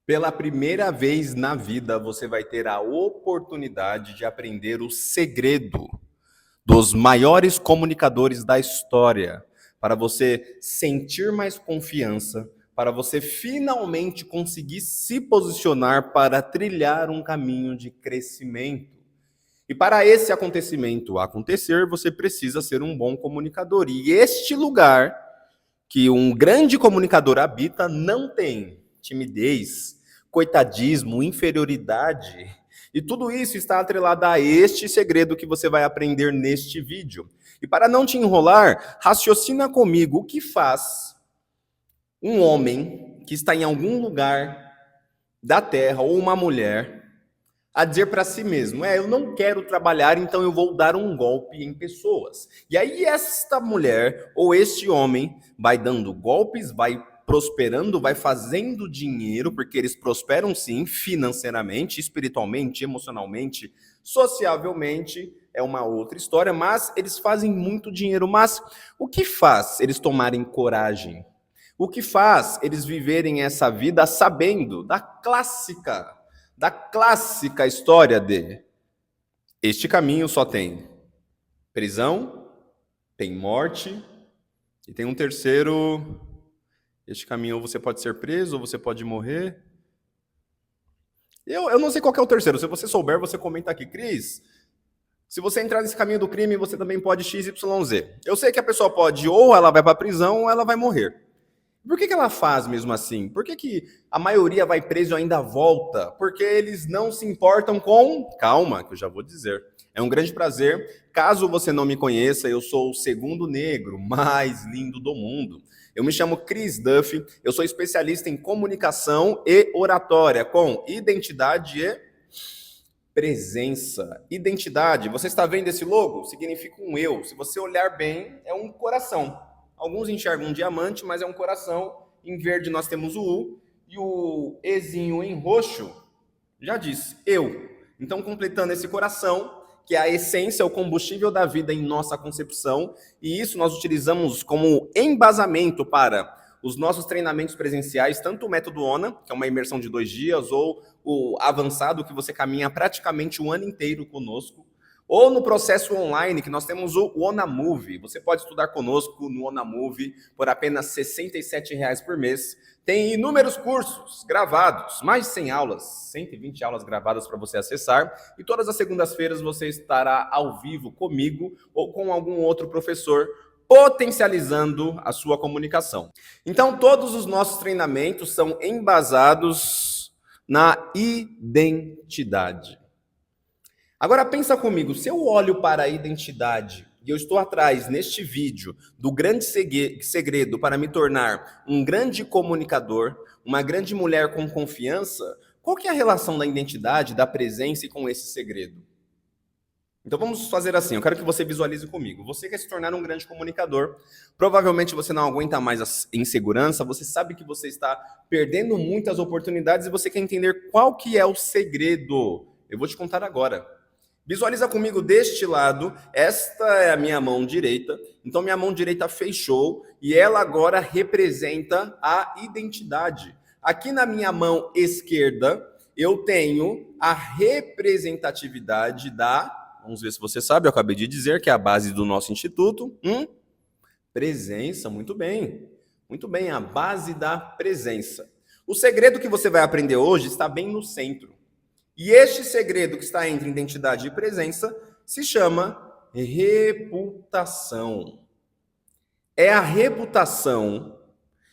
Pela primeira vez na vida, você vai ter a oportunidade de aprender o segredo dos maiores comunicadores da história, para você sentir mais confiança, para você finalmente conseguir se posicionar para trilhar um caminho de crescimento. E para esse acontecimento acontecer, você precisa ser um bom comunicador. E este lugar que um grande comunicador habita não tem timidez, coitadismo, inferioridade. E tudo isso está atrelado a este segredo que você vai aprender neste vídeo. E para não te enrolar, raciocina comigo o que faz um homem que está em algum lugar da Terra ou uma mulher a dizer para si mesmo: eu não quero trabalhar, então eu vou dar um golpe em pessoas. E aí esta mulher ou este homem vai dando golpes, vai prosperando, vai fazendo dinheiro, porque eles prosperam sim, financeiramente, espiritualmente, emocionalmente, sociavelmente, é uma outra história, mas eles fazem muito dinheiro. Mas o que faz eles tomarem coragem? O que faz eles viverem essa vida sabendo da clássica história de este caminho só tem prisão, tem morte e tem um terceiro. Este caminho ou você pode ser preso ou você pode morrer. Eu não sei qual que é o terceiro. Se você souber, você comenta aqui. Cris, se você entrar nesse caminho do crime, você também pode XYZ. Eu sei que a pessoa pode ou ela vai para a prisão ou ela vai morrer. Por que ela faz mesmo assim? Por que a maioria vai preso e ainda volta? Porque eles não se importam com... Calma, que eu já vou dizer. É um grande prazer. Caso você não me conheça, eu sou o segundo negro mais lindo do mundo. Eu me chamo Chris Duff, eu sou especialista em comunicação e oratória, com identidade e presença. Identidade, você está vendo esse logo? Significa um eu. Se você olhar bem, é um coração. Alguns enxergam um diamante, mas é um coração. Em verde nós temos o U. E o Ezinho em roxo já diz eu. Então, completando esse coração, que é a essência, o combustível da vida em nossa concepção. E isso nós utilizamos como embasamento para os nossos treinamentos presenciais, tanto o método ONA, que é uma imersão de 2 dias, ou o avançado, que você caminha praticamente um ano inteiro conosco, ou no processo online, que nós temos o OnaMove. Você pode estudar conosco no OnaMove por apenas R$ 67 por mês. Tem inúmeros cursos gravados, mais de 100 aulas, 120 aulas gravadas para você acessar. E todas as segundas-feiras você estará ao vivo comigo ou com algum outro professor, potencializando a sua comunicação. Então, todos os nossos treinamentos são embasados na identidade. Agora pensa comigo, se eu olho para a identidade e eu estou atrás, neste vídeo, do grande segredo para me tornar um grande comunicador, uma grande mulher com confiança, qual que é a relação da identidade, da presença e com esse segredo? Então vamos fazer assim, eu quero que você visualize comigo. Você quer se tornar um grande comunicador, provavelmente você não aguenta mais a insegurança, você sabe que você está perdendo muitas oportunidades e você quer entender qual que é o segredo. Eu vou te contar agora. Visualiza comigo deste lado, esta é a minha mão direita, então minha mão direita fechou e ela agora representa a identidade. Aqui na minha mão esquerda, eu tenho a representatividade da... Vamos ver se você sabe, eu acabei de dizer que é a base do nosso instituto. Presença, muito bem. Muito bem, a base da presença. O segredo que você vai aprender hoje está bem no centro. E este segredo que está entre identidade e presença se chama reputação. É a reputação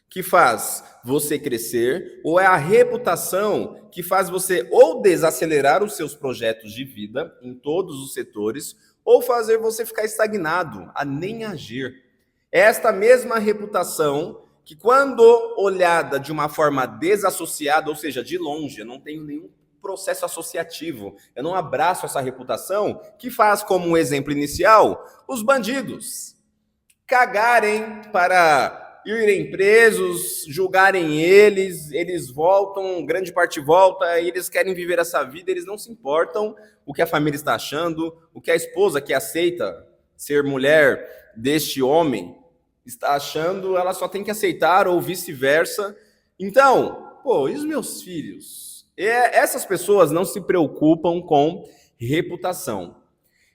que faz você crescer, ou é a reputação que faz você ou desacelerar os seus projetos de vida em todos os setores, ou fazer você ficar estagnado, a nem agir. É esta mesma reputação que, quando olhada de uma forma desassociada, ou seja, de longe, eu não tenho nenhum processo associativo, eu não abraço essa reputação, que faz como um exemplo inicial os bandidos cagarem para irem presos, julgarem eles voltam, grande parte volta, e eles querem viver essa vida, eles não se importam o que a família está achando, o que a esposa que aceita ser mulher deste homem está achando, ela só tem que aceitar ou vice-versa. Então, pô, e os meus filhos? Essas pessoas não se preocupam com reputação.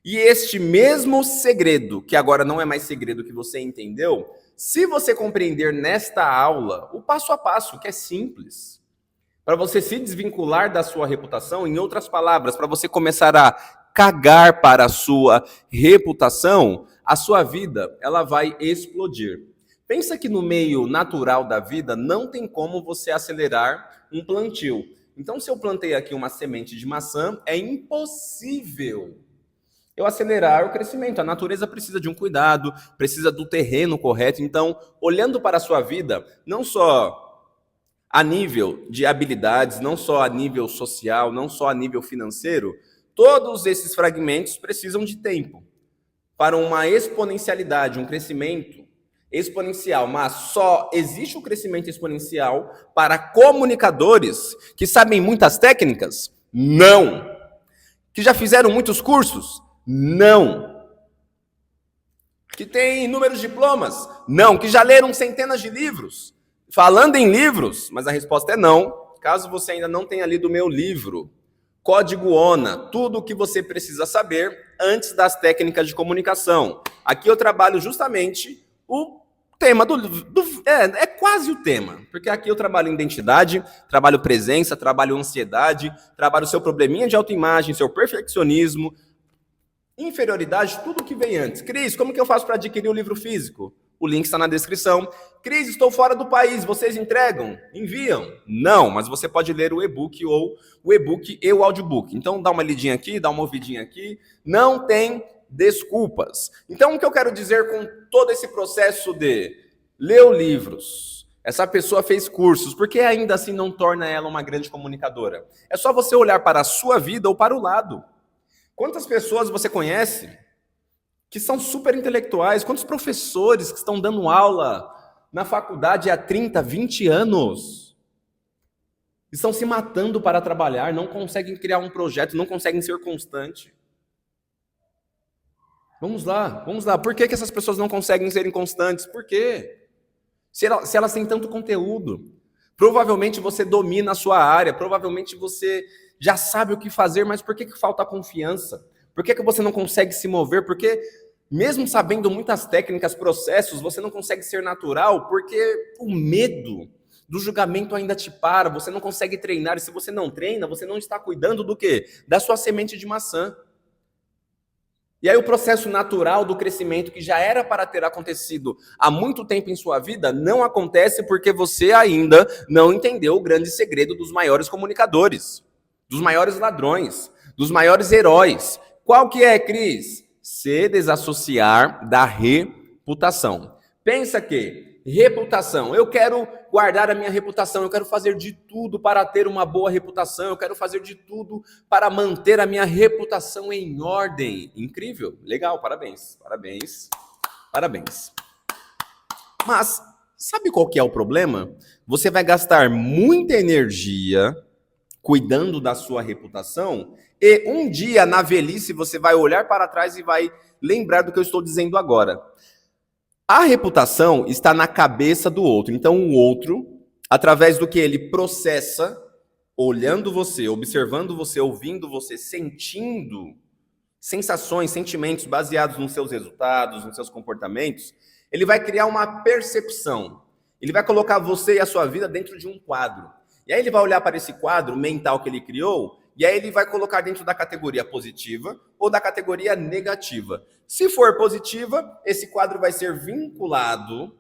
E este mesmo segredo, que agora não é mais segredo que você entendeu, se você compreender nesta aula, o passo a passo, que é simples, para você se desvincular da sua reputação, em outras palavras, para você começar a cagar para a sua reputação, a sua vida ela vai explodir. Pensa que no meio natural da vida não tem como você acelerar um plantio. Então, se eu plantei aqui uma semente de maçã, é impossível eu acelerar o crescimento. A natureza precisa de um cuidado, precisa do terreno correto. Então, olhando para a sua vida, não só a nível de habilidades, não só a nível social, não só a nível financeiro, todos esses fragmentos precisam de tempo para uma exponencialidade, um crescimento exponencial. Mas só existe o crescimento exponencial para comunicadores que sabem muitas técnicas? Não. Que já fizeram muitos cursos? Não. Que tem inúmeros diplomas? Não. Que já leram centenas de livros? Falando em livros, mas a resposta é não. Caso você ainda não tenha lido o meu livro, Código ONA, tudo o que você precisa saber antes das técnicas de comunicação. Aqui eu trabalho justamente o tema é quase o tema, porque aqui eu trabalho identidade, trabalho presença, trabalho ansiedade, trabalho seu probleminha de autoimagem, seu perfeccionismo, inferioridade, tudo que vem antes. Cris, como que eu faço para adquirir o livro físico? O link está na descrição. Cris, estou fora do país, vocês entregam? Enviam? Não, mas você pode ler o e-book ou o e-book e o audiobook. Então dá uma lidinha aqui, dá uma ouvidinha aqui. Não tem desculpas. Então o que eu quero dizer com todo esse processo de leu livros, essa pessoa fez cursos, porque ainda assim não torna ela uma grande comunicadora? É só você olhar para a sua vida ou para o lado. Quantas pessoas você conhece que são super intelectuais? Quantos professores que estão dando aula na faculdade há 30, 20 anos? Estão se matando para trabalhar, não conseguem criar um projeto, não conseguem ser constantes. Vamos lá. Por que essas pessoas não conseguem ser inconstantes? Por quê? Se elas têm tanto conteúdo, provavelmente você domina a sua área, provavelmente você já sabe o que fazer, mas por que falta confiança? Por que você não consegue se mover? Porque, mesmo sabendo muitas técnicas, processos, você não consegue ser natural, porque o medo do julgamento ainda te para, você não consegue treinar, e se você não treina, você não está cuidando do quê? Da sua semente de maçã. E aí o processo natural do crescimento, que já era para ter acontecido há muito tempo em sua vida, não acontece porque você ainda não entendeu o grande segredo dos maiores comunicadores, dos maiores ladrões, dos maiores heróis. Qual que é, Cris? Se desassociar da reputação. Pensa que reputação, eu quero guardar a minha reputação, eu quero fazer de tudo para ter uma boa reputação, eu quero fazer de tudo para manter a minha reputação em ordem. Incrível, legal, parabéns. Mas sabe qual que é o problema? Você vai gastar muita energia cuidando da sua reputação e um dia na velhice você vai olhar para trás e vai lembrar do que eu estou dizendo agora. A reputação está na cabeça do outro. Então, o outro, através do que ele processa, olhando você, observando você, ouvindo você, sentindo sensações, sentimentos baseados nos seus resultados, nos seus comportamentos, ele vai criar uma percepção. Ele vai colocar você e a sua vida dentro de um quadro. E aí ele vai olhar para esse quadro mental que ele criou, e aí ele vai colocar dentro da categoria positiva ou da categoria negativa. Se for positiva, esse quadro vai ser vinculado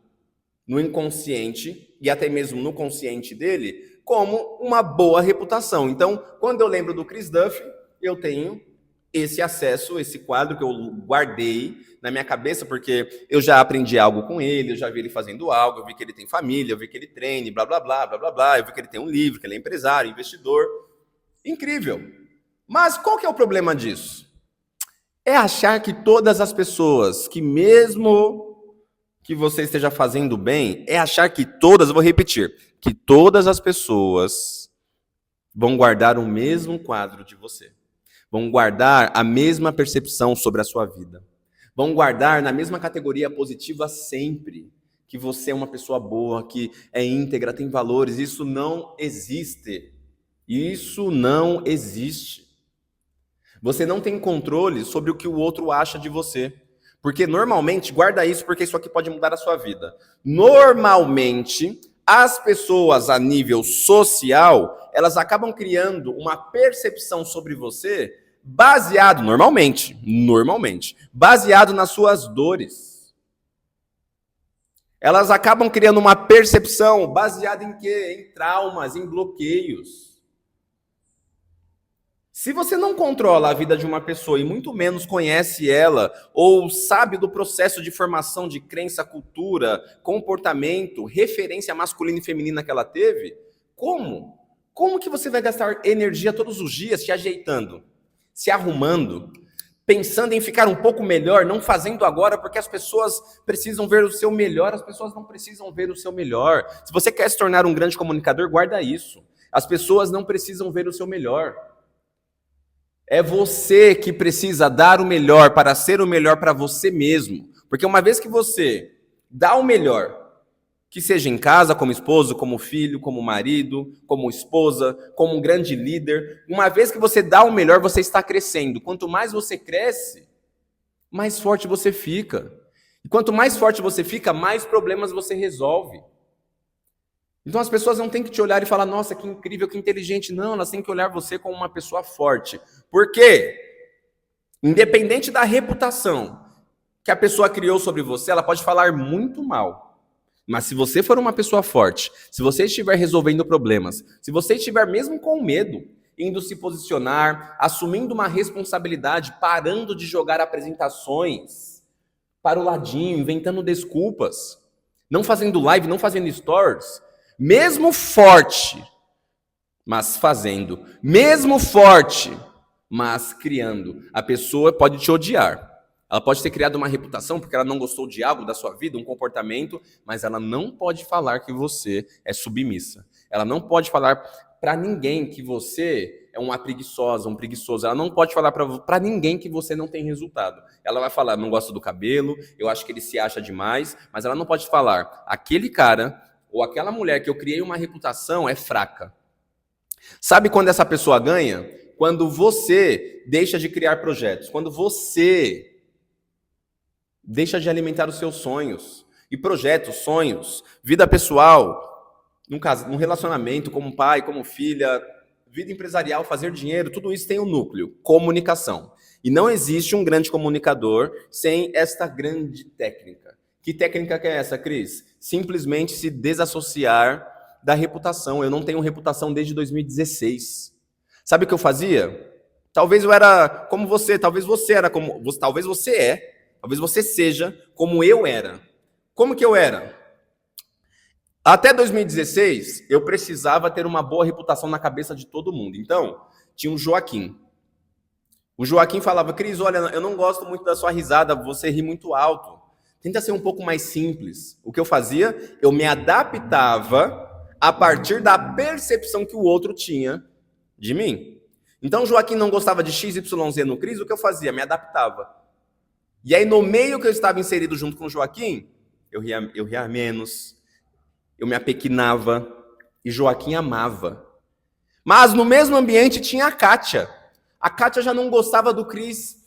no inconsciente e até mesmo no consciente dele como uma boa reputação. Então, quando eu lembro do Chris Duff, eu tenho esse acesso, esse quadro que eu guardei na minha cabeça, porque eu já aprendi algo com ele, eu já vi ele fazendo algo, eu vi que ele tem família, eu vi que ele treina, blá, blá, blá, blá, blá, blá, eu vi que ele tem um livro, que ele é empresário, investidor. Incrível. Mas qual que é o problema disso? É achar que todas as pessoas, que mesmo que você esteja fazendo bem, é achar que todas, eu vou repetir, que todas as pessoas vão guardar o mesmo quadro de você. Vão guardar a mesma percepção sobre a sua vida. Vão guardar na mesma categoria positiva sempre. que você é uma pessoa boa, que é íntegra, tem valores. Isso não existe. Isso não existe. Você não tem controle sobre o que o outro acha de você. Porque normalmente, guarda isso porque isso aqui pode mudar a sua vida. Normalmente, as pessoas a nível social, elas acabam criando uma percepção sobre você baseado, normalmente, baseado nas suas dores. Elas acabam criando uma percepção baseada em quê? Em traumas, em bloqueios. Se você não controla a vida de uma pessoa e muito menos conhece ela, ou sabe do processo de formação de crença, cultura, comportamento, referência masculina e feminina que ela teve, como? Como que você vai gastar energia todos os dias se ajeitando, se arrumando, pensando em ficar um pouco melhor, não fazendo agora porque as pessoas precisam ver o seu melhor, as pessoas não precisam ver o seu melhor. Se você quer se tornar um grande comunicador, guarda isso. As pessoas não precisam ver o seu melhor. É você que precisa dar o melhor para ser o melhor para você mesmo. Porque uma vez que você dá o melhor, que seja em casa, como esposo, como filho, como marido, como esposa, como um grande líder, uma vez que você dá o melhor, você está crescendo. Quanto mais você cresce, mais forte você fica. E quanto mais forte você fica, mais problemas você resolve. Então as pessoas não têm que te olhar e falar, nossa, que incrível, que inteligente. Não, elas têm que olhar você como uma pessoa forte. Por quê? Independente da reputação que a pessoa criou sobre você, ela pode falar muito mal. Mas se você for uma pessoa forte, se você estiver resolvendo problemas, se você estiver mesmo com medo, indo se posicionar, assumindo uma responsabilidade, parando de jogar apresentações para o ladinho, inventando desculpas, não fazendo live, não fazendo stories, mesmo forte, mas fazendo, mesmo forte, mas criando, a pessoa pode te odiar. Ela pode ter criado uma reputação porque ela não gostou de algo da sua vida, um comportamento, mas ela não pode falar que você é submissa. Ela não pode falar para ninguém que você é uma preguiçosa, um preguiçoso. Ela não pode falar para ninguém que você não tem resultado. Ela vai falar, não gosto do cabelo, eu acho que ele se acha demais, mas ela não pode falar, aquele cara ou aquela mulher que eu criei uma reputação é fraca. Sabe quando essa pessoa ganha? Quando você deixa de criar projetos, quando você deixa de alimentar os seus sonhos. E projetos, sonhos, vida pessoal, num relacionamento, como pai, como filha, vida empresarial, fazer dinheiro, tudo isso tem um núcleo, comunicação. E não existe um grande comunicador sem esta grande técnica. Que técnica que é essa, Cris? Simplesmente se desassociar da reputação. Eu não tenho reputação desde 2016. Sabe o que eu fazia? Talvez eu era como você, talvez você era como, talvez você seja como eu era. Como que eu era? Até 2016, eu precisava ter uma boa reputação na cabeça de todo mundo. Então, tinha o Joaquim. O Joaquim falava, Cris, olha, eu não gosto muito da sua risada, você ri muito alto. Tenta ser um pouco mais simples. O que eu fazia? Eu me adaptava a partir da percepção que o outro tinha de mim. Então, o Joaquim não gostava de XYZ no Cris, o que eu fazia? Me adaptava. E aí, no meio que eu estava inserido junto com o Joaquim, eu ria menos, eu me apequinava, e Joaquim amava. Mas no mesmo ambiente tinha a Kátia. A Kátia já não gostava do Cris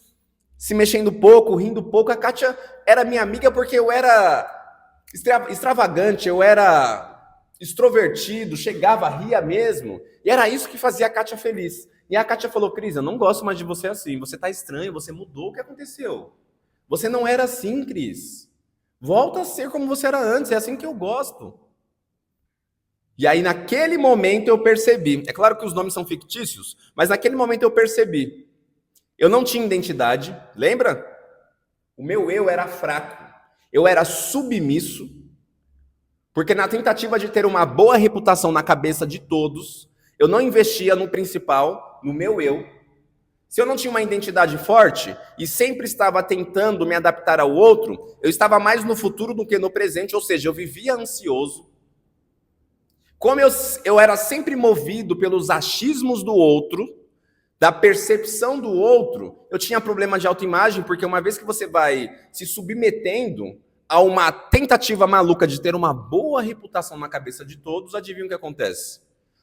se mexendo pouco, rindo pouco. A Kátia era minha amiga porque eu era extravagante, eu era extrovertido, chegava, ria mesmo. E era isso que fazia a Kátia feliz. E a Kátia falou, Cris, eu não gosto mais de você assim, você tá estranho, você mudou, o que aconteceu? Você não era assim, Cris. Volta a ser como você era antes, é assim que eu gosto. E aí, naquele momento, eu percebi. É claro que os nomes são fictícios, mas naquele momento eu percebi. Eu não tinha identidade, lembra? O meu eu era fraco. Eu era submisso, porque na tentativa de ter uma boa reputação na cabeça de todos, eu não investia no principal, no meu eu. Se eu não tinha uma identidade forte e sempre estava tentando me adaptar ao outro, eu estava mais no futuro do que no presente, ou seja, eu vivia ansioso. Como eu era sempre movido pelos achismos do outro, da percepção do outro, eu tinha problema de autoimagem, porque uma vez que você vai se submetendo a uma tentativa maluca de ter uma boa reputação na cabeça de todos, adivinha o que acontece?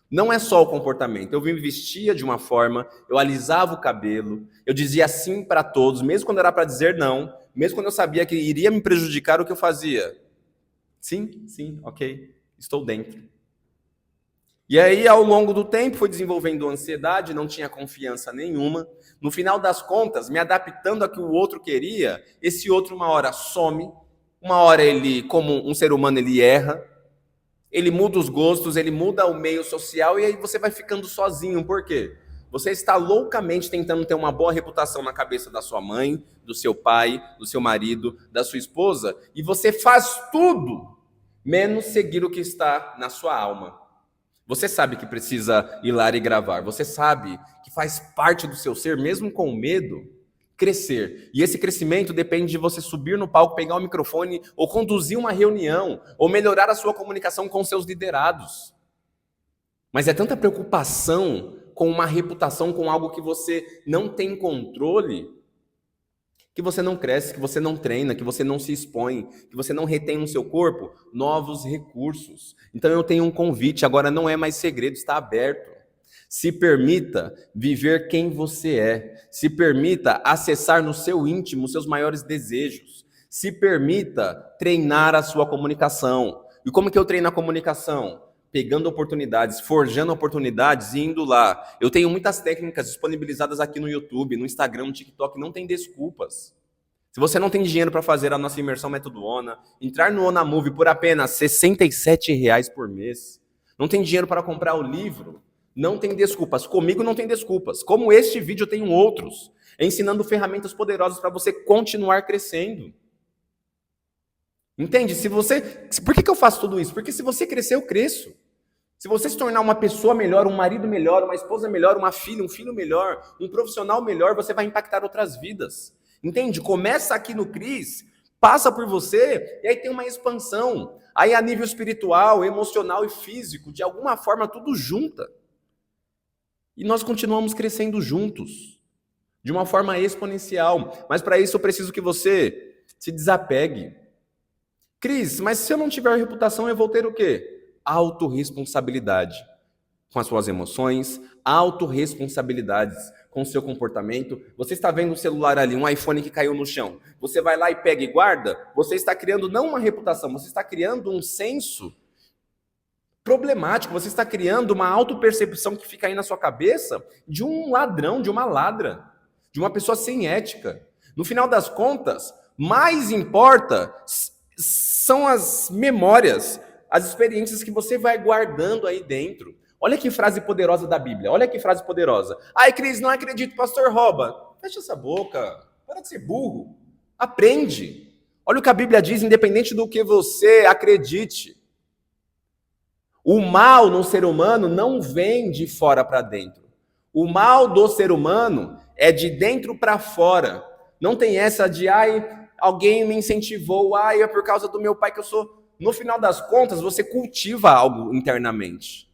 Não é só o comportamento. Eu me vestia de uma forma, eu alisava o cabelo, eu dizia sim para todos, mesmo quando era para dizer não, mesmo quando eu sabia que iria me prejudicar, o que eu fazia? Sim, ok, estou dentro. E aí, ao longo do tempo, fui desenvolvendo ansiedade, não tinha confiança nenhuma. No final das contas, me adaptando a que o outro queria, esse outro uma hora some, uma hora ele, como um ser humano, ele erra, ele muda os gostos, ele muda o meio social e aí você vai ficando sozinho. Por quê? Você está loucamente tentando ter uma boa reputação na cabeça da sua mãe, do seu pai, do seu marido, da sua esposa, e você faz tudo menos seguir o que está na sua alma. Você sabe que precisa ir lá e gravar. Você sabe que faz parte do seu ser, mesmo com medo, crescer. E esse crescimento depende de você subir no palco, pegar o microfone, ou conduzir uma reunião, ou melhorar a sua comunicação com seus liderados. Mas é tanta preocupação com uma reputação, com algo que você não tem controle, que você não cresce, que você não treina, que você não se expõe, que você não retém no seu corpo novos recursos. Então eu tenho um convite, agora não é mais segredo, está aberto. Se permita viver quem você é. Se permita acessar no seu íntimo os seus maiores desejos. Se permita treinar a sua comunicação. E como que eu treino a comunicação? Pegando oportunidades, forjando oportunidades e indo lá. Eu tenho muitas técnicas disponibilizadas aqui no YouTube, no Instagram, no TikTok, não tem desculpas. Se você não tem dinheiro para fazer a nossa imersão Método ONA, entrar no ONA Move por apenas R$ 67,00 por mês, não tem dinheiro para comprar o livro, não tem desculpas. Comigo não tem desculpas. Como este vídeo, eu tenho outros, ensinando ferramentas poderosas para você continuar crescendo. Entende? Por que eu faço tudo isso? Porque se você crescer, eu cresço. Se você se tornar uma pessoa melhor, um marido melhor, uma esposa melhor, uma filha, um filho melhor, um profissional melhor, você vai impactar outras vidas. Entende? Começa aqui no Cris, passa por você, e aí tem uma expansão. Aí a nível espiritual, emocional e físico, de alguma forma tudo junta. E nós continuamos crescendo juntos, de uma forma exponencial. Mas para isso eu preciso que você se desapegue. Cris, mas se eu não tiver reputação, eu vou ter o quê? Autorresponsabilidade com as suas emoções, autorresponsabilidades com o seu comportamento. Você está vendo o celular ali, um iPhone que caiu no chão. Você vai lá e pega e guarda. Você está criando não uma reputação, você está criando um senso problemático. Você está criando uma autopercepção que fica aí na sua cabeça de um ladrão, de uma ladra, de uma pessoa sem ética. No final das contas, mais importa são as memórias, as experiências que você vai guardando aí dentro. Olha que frase poderosa da Bíblia, olha que frase poderosa. Ai, Cris, não acredito, pastor rouba. Fecha essa boca, para de ser burro. Aprende. Olha o que a Bíblia diz, independente do que você acredite. O mal no ser humano não vem de fora para dentro. O mal do ser humano é de dentro para fora. Não tem essa de, ai, alguém me incentivou, ai, é por causa do meu pai que eu sou... No final das contas, você cultiva algo internamente.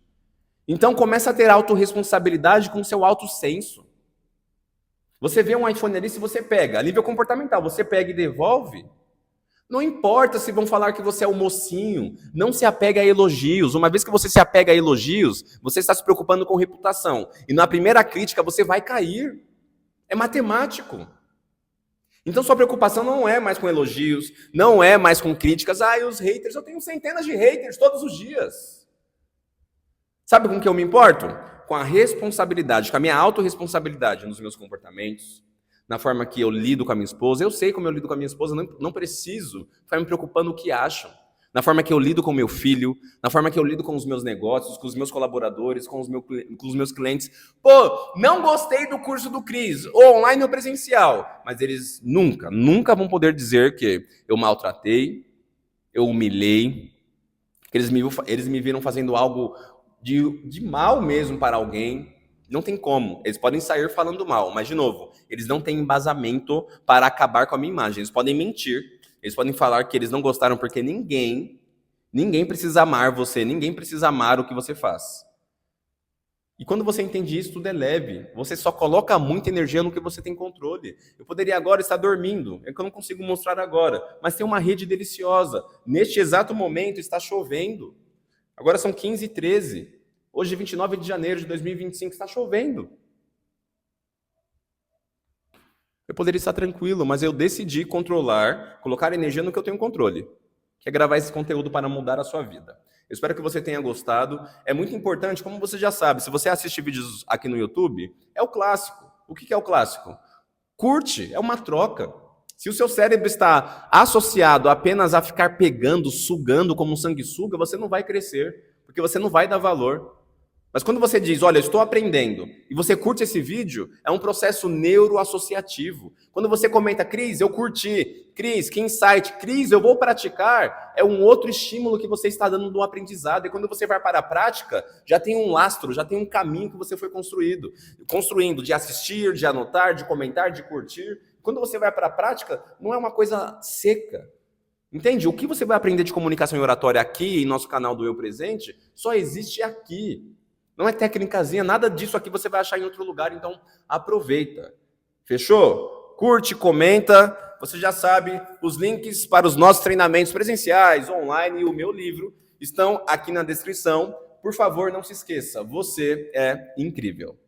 Então, começa a ter autorresponsabilidade com o seu autossenso. Você vê um iPhone ali, se você pega, a nível comportamental, você pega e devolve, não importa se vão falar que você é o mocinho, não se apega a elogios. Uma vez que você se apega a elogios, você está se preocupando com reputação. E na primeira crítica, você vai cair. É matemático. Então sua preocupação não é mais com elogios, não é mais com críticas. Ai, os haters, eu tenho centenas de haters todos os dias. Sabe com que eu me importo? Com a responsabilidade, com a minha autorresponsabilidade nos meus comportamentos, na forma que eu lido com a minha esposa. Eu sei como eu lido com a minha esposa, não preciso ficar me preocupando o que acham. Na forma que eu lido com o meu filho, na forma que eu lido com os meus negócios, com os meus colaboradores, com os meus clientes. Pô, não gostei do curso do Cris, ou online ou presencial. Mas eles nunca vão poder dizer que eu maltratei, eu humilhei, que eles me viram fazendo algo de mal mesmo para alguém. Não tem como. Eles podem sair falando mal, mas, de novo, eles não têm embasamento para acabar com a minha imagem. Eles podem mentir. Eles podem falar que eles não gostaram porque ninguém precisa amar você, ninguém precisa amar o que você faz. E quando você entende isso, tudo é leve. Você só coloca muita energia no que você tem controle. Eu poderia agora estar dormindo, é que eu não consigo mostrar agora, mas tem uma rede deliciosa. Neste exato momento está chovendo. Agora são 15h13. Hoje, 29 de janeiro de 2025, está chovendo. Eu poderia estar tranquilo, mas eu decidi controlar, colocar energia no que eu tenho controle, que é gravar esse conteúdo para mudar a sua vida. Eu espero que você tenha gostado. É muito importante, como você já sabe, se você assiste vídeos aqui no YouTube, é o clássico. O que é o clássico? Curte, é uma troca. Se o seu cérebro está associado apenas a ficar pegando, sugando como um sanguessuga, você não vai crescer, porque você não vai dar valor. Mas quando você diz, olha, eu estou aprendendo, e você curte esse vídeo, é um processo neuroassociativo. Quando você comenta, Cris, eu curti, Cris, que insight, Cris, eu vou praticar, é um outro estímulo que você está dando do aprendizado. E quando você vai para a prática, já tem um lastro, já tem um caminho que você foi construindo de assistir, de anotar, de comentar, de curtir. Quando você vai para a prática, não é uma coisa seca. Entende? O que você vai aprender de comunicação e oratória aqui, em nosso canal do Eu Presente, só existe aqui. Não é técnicazinha, nada disso aqui você vai achar em outro lugar, então aproveita. Fechou? Curte, comenta, você já sabe, os links para os nossos treinamentos presenciais, online e o meu livro estão aqui na descrição. Por favor, não se esqueça, você é incrível.